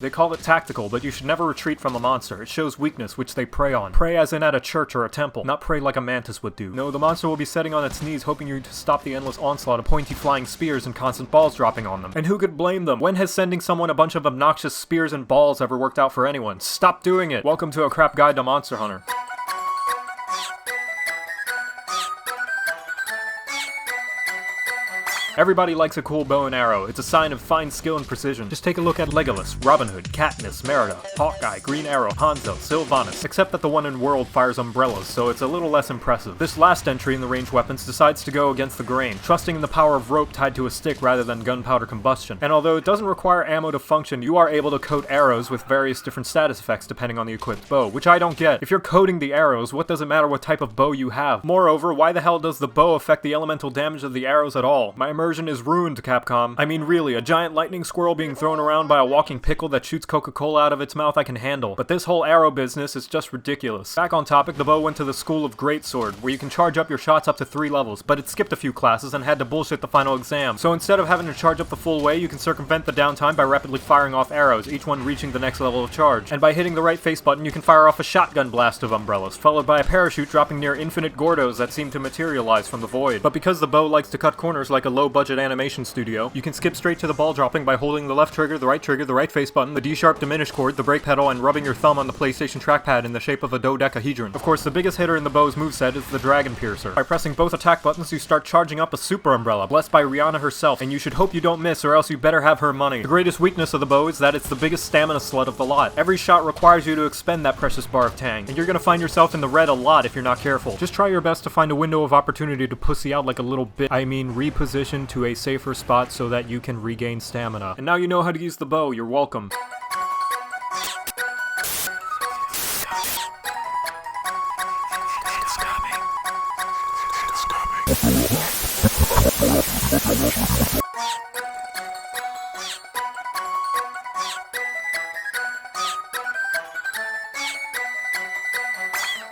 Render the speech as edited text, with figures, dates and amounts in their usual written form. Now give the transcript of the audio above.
They call it tactical, but you should never retreat from a monster. It shows weakness, which they prey on. Prey as in at a church or a temple, not prey like a mantis would do. No, the monster will be setting on its knees, hoping you to stop the endless onslaught of pointy flying spears and constant balls dropping on them. And who could blame them? When has sending someone a bunch of obnoxious spears and balls ever worked out for anyone? Stop doing it! Welcome to a crap guide to Monster Hunter. Everybody likes a cool bow and arrow. It's a sign of fine skill and precision. Just take a look at Legolas, Robin Hood, Katniss, Merida, Hawkeye, Green Arrow, Hanzo, Sylvanas, except that the one in World fires umbrellas, so it's a little less impressive. This last entry in the ranged weapons decides to go against the grain, trusting in the power of rope tied to a stick rather than gunpowder combustion. And although it doesn't require ammo to function, you are able to coat arrows with various different status effects depending on the equipped bow, which I don't get. If you're coating the arrows, what does it matter what type of bow you have? Moreover, why the hell does the bow affect the elemental damage of the arrows at all? My immersion is ruined, Capcom. I mean, really, a giant lightning squirrel being thrown around by a walking pickle that shoots Coca-Cola out of its mouth I can handle, but this whole arrow business is just ridiculous. Back on topic, the bow went to the School of Greatsword, where you can charge up your shots up to 3 levels, but it skipped a few classes and had to bullshit the final exam. So instead of having to charge up the full way, you can circumvent the downtime by rapidly firing off arrows, each one reaching the next level of charge. And by hitting the right face button, you can fire off a shotgun blast of umbrellas, followed by a parachute dropping near infinite Gordos that seem to materialize from the void. But because the bow likes to cut corners like a low-budget animation studio, you can skip straight to the ball dropping by holding the left trigger, the right face button, the D-sharp diminish chord, the brake pedal, and rubbing your thumb on the PlayStation trackpad in the shape of a dodecahedron. Of course, the biggest hitter in the bow's moveset is the Dragon Piercer. By pressing both attack buttons, you start charging up a super umbrella, blessed by Rihanna herself, and you should hope you don't miss or else you better have her money. The greatest weakness of the bow is that it's the biggest stamina slut of the lot. Every shot requires you to expend that precious bar of tang, and you're gonna find yourself in the red a lot if you're not careful. Just try your best to find a window of opportunity to pussy out like a little bit. I mean, reposition to a safer spot so that you can regain stamina. And now you know how to use the bow, you're welcome.